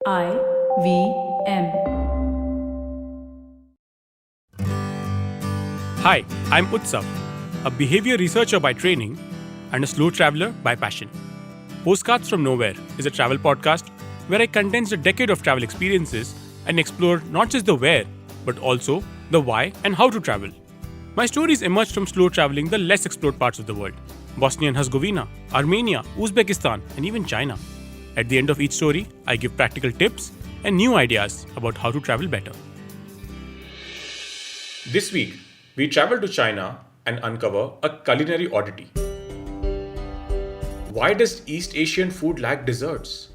IVM. Hi, I'm Utsav, a behavior researcher by training and a slow traveler by passion. Postcards From Nowhere is a travel podcast where I condense a decade of travel experiences and explore not just the where, but also the why and how to travel. My stories emerged from slow traveling the less explored parts of the world: Bosnia and Herzegovina, Armenia, Uzbekistan, and even China. At the end of each story, I give practical tips and new ideas about how to travel better. This week, we travel to China and uncover a culinary oddity. Why does East Asian food lack desserts?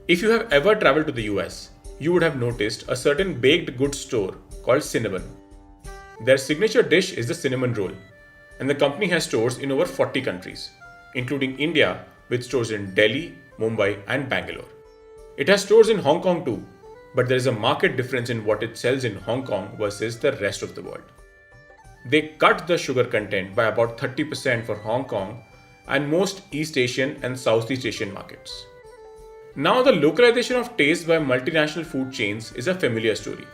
If you have ever traveled to the US, you would have noticed a certain baked goods store called Cinnamon. Their signature dish is the cinnamon roll, and the company has stores in over 40 countries, including India, with stores in Delhi, Mumbai, and Bangalore. It has stores in Hong Kong too, but there is a marked difference in what it sells in Hong Kong versus the rest of the world. They cut the sugar content by about 30% for Hong Kong and most East Asian and Southeast Asian markets. Now, the localization of taste by multinational food chains is a familiar story.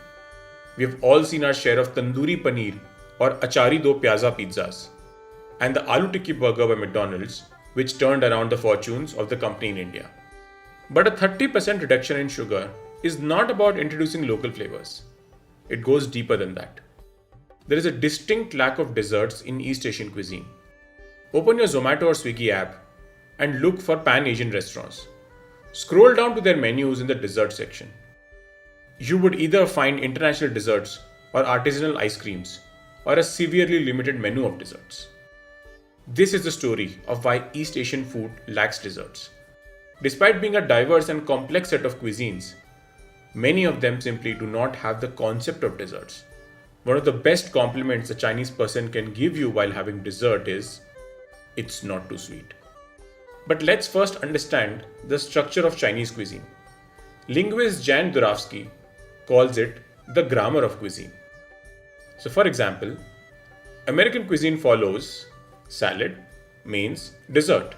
We have all seen our share of tandoori paneer or achari do pyaza pizzas, and the aloo tikki burger by McDonald's, which turned around the fortunes of the company in India. But a 30% reduction in sugar is not about introducing local flavors. It goes deeper than that. There is a distinct lack of desserts in East Asian cuisine. Open your Zomato or Swiggy app and look for Pan-Asian restaurants. Scroll down to their menus in the dessert section. You would either find international desserts or artisanal ice creams or a severely limited menu of desserts. This is the story of why East Asian food lacks desserts. Despite being a diverse and complex set of cuisines, many of them simply do not have the concept of desserts. One of the best compliments a Chinese person can give you while having dessert is, "It's not too sweet." But let's first understand the structure of Chinese cuisine. Linguist Jan Duravsky calls it the grammar of cuisine. So for example, American cuisine follows salad, mains, dessert,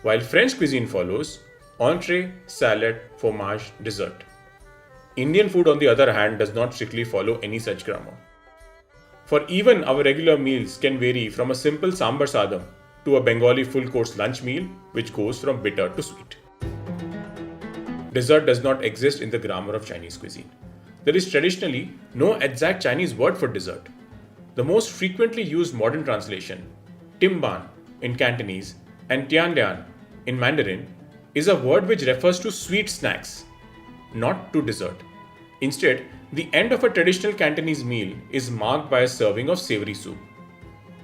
while French cuisine follows entree, salad, fromage, dessert. Indian food, on the other hand, does not strictly follow any such grammar. For even our regular meals can vary from a simple sambar sadam to a Bengali full course lunch meal, which goes from bitter to sweet. Dessert does not exist in the grammar of Chinese cuisine. There is traditionally no exact Chinese word for dessert. The most frequently used modern translation, Timban in Cantonese and Tianlian in Mandarin, is a word which refers to sweet snacks, not to dessert. Instead, the end of a traditional Cantonese meal is marked by a serving of savory soup.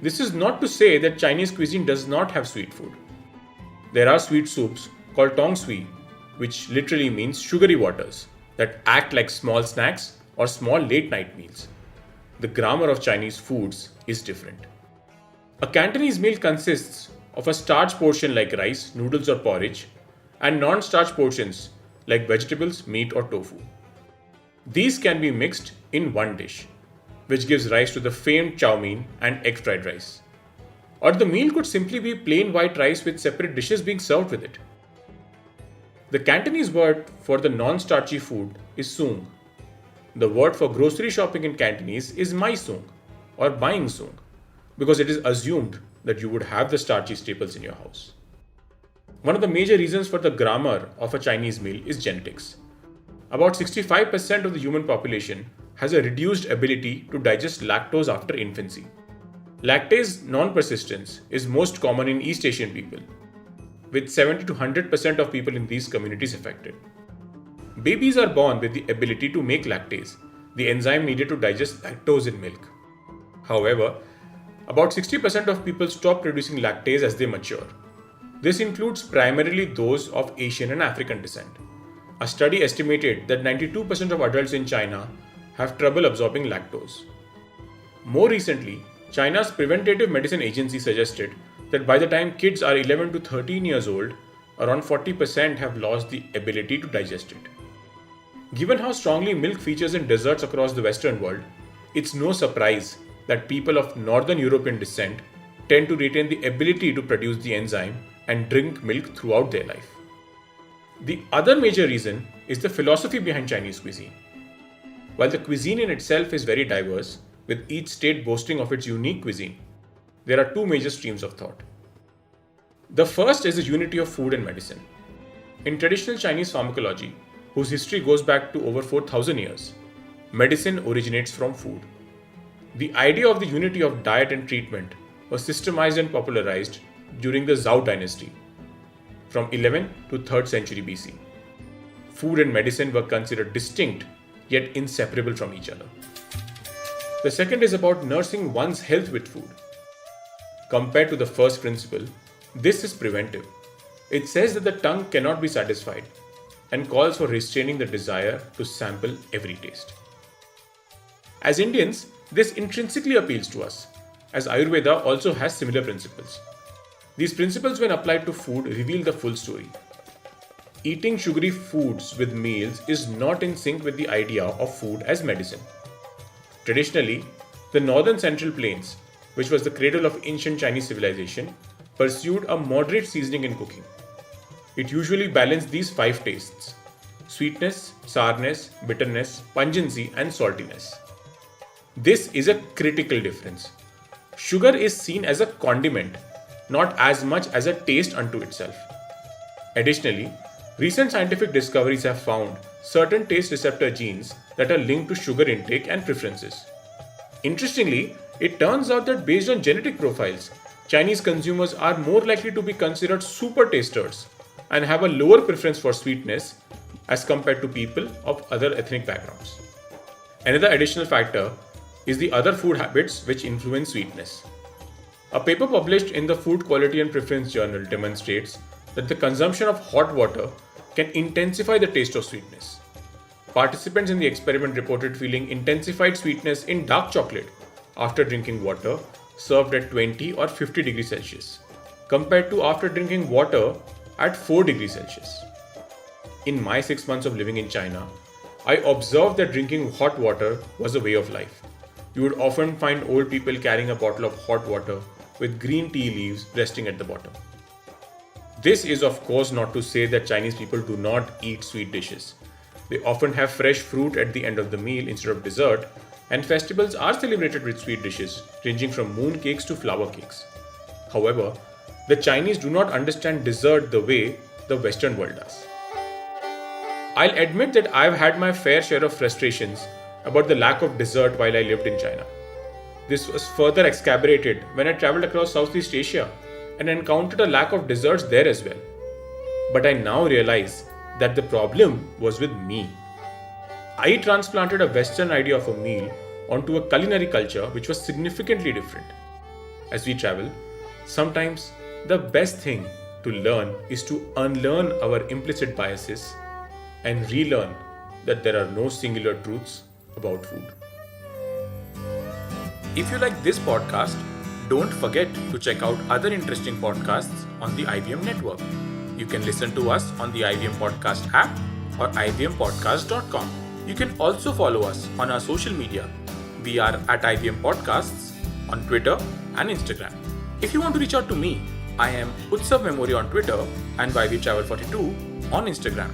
This is not to say that Chinese cuisine does not have sweet food. There are sweet soups called tong sui, which literally means sugary waters, that act like small snacks or small late night meals. The grammar of Chinese foods is different. A Cantonese meal consists of a starch portion like rice, noodles, or porridge, and non-starch portions like vegetables, meat, or tofu. These can be mixed in one dish, which gives rise to the famed chow mein and egg fried rice. Or the meal could simply be plain white rice with separate dishes being served with it. The Cantonese word for the non-starchy food is sung. The word for grocery shopping in Cantonese is mai sung or buying sung, because it is assumed that you would have the starchy staples in your house. One of the major reasons for the grammar of a Chinese meal is genetics. About 65% of the human population has a reduced ability to digest lactose after infancy. Lactase non-persistence is most common in East Asian people, with 70 to 100% of people in these communities affected. Babies are born with the ability to make lactase, the enzyme needed to digest lactose in milk. However, about 60% of people stop producing lactase as they mature. This includes primarily those of Asian and African descent. A study estimated that 92% of adults in China have trouble absorbing lactose. More recently, China's Preventative Medicine Agency suggested that by the time kids are 11 to 13 years old, around 40% have lost the ability to digest it. Given how strongly milk features in desserts across the Western world, it's no surprise that people of Northern European descent tend to retain the ability to produce the enzyme and drink milk throughout their life. The other major reason is the philosophy behind Chinese cuisine. While the cuisine in itself is very diverse, with each state boasting of its unique cuisine, there are two major streams of thought. The first is the unity of food and medicine. In traditional Chinese pharmacology, whose history goes back to over 4,000 years, medicine originates from food. The idea of the unity of diet and treatment was systemized and popularized during the Zhou dynasty, from 11th to 3rd century BC. Food and medicine were considered distinct yet inseparable from each other. The second is about nursing one's health with food. Compared to the first principle, this is preventive. It says that the tongue cannot be satisfied and calls for restraining the desire to sample every taste. As Indians, this intrinsically appeals to us, as Ayurveda also has similar principles. These principles, when applied to food, reveal the full story. Eating sugary foods with meals is not in sync with the idea of food as medicine. Traditionally, the northern central plains, which was the cradle of ancient Chinese civilization, pursued a moderate seasoning in cooking. It usually balanced these 5 tastes: sweetness, sourness, bitterness, pungency, and saltiness. This is a critical difference. Sugar is seen as a condiment, not as much as a taste unto itself. Additionally, recent scientific discoveries have found certain taste receptor genes that are linked to sugar intake and preferences. Interestingly, it turns out that based on genetic profiles, Chinese consumers are more likely to be considered super tasters and have a lower preference for sweetness as compared to people of other ethnic backgrounds. Another additional factor is the other food habits which influence sweetness. A paper published in the Food Quality and Preference Journal demonstrates that the consumption of hot water can intensify the taste of sweetness. Participants in the experiment reported feeling intensified sweetness in dark chocolate after drinking water served at 20 or 50 degrees Celsius, compared to after drinking water at 4 degrees Celsius. In my 6 months of living in China, I observed that drinking hot water was a way of life. You would often find old people carrying a bottle of hot water with green tea leaves resting at the bottom. This is of course not to say that Chinese people do not eat sweet dishes. They often have fresh fruit at the end of the meal instead of dessert, and festivals are celebrated with sweet dishes, ranging from moon cakes to flower cakes. However, the Chinese do not understand dessert the way the Western world does. I'll admit that I've had my fair share of frustrations about the lack of dessert while I lived in China. This was further exacerbated when I traveled across Southeast Asia and encountered a lack of desserts there as well. But I now realize that the problem was with me. I transplanted a Western idea of a meal onto a culinary culture which was significantly different. As we travel, sometimes the best thing to learn is to unlearn our implicit biases and relearn that there are no singular truths about food. If you like this podcast, don't forget to check out other interesting podcasts on the IVM network. You can listen to us on the IVM Podcast app or ivmpodcast.com. You can also follow us on our social media. We are at IVM Podcasts on Twitter and Instagram. If you want to reach out to me, I am Utsav Memory on Twitter and YVTravel42 on Instagram.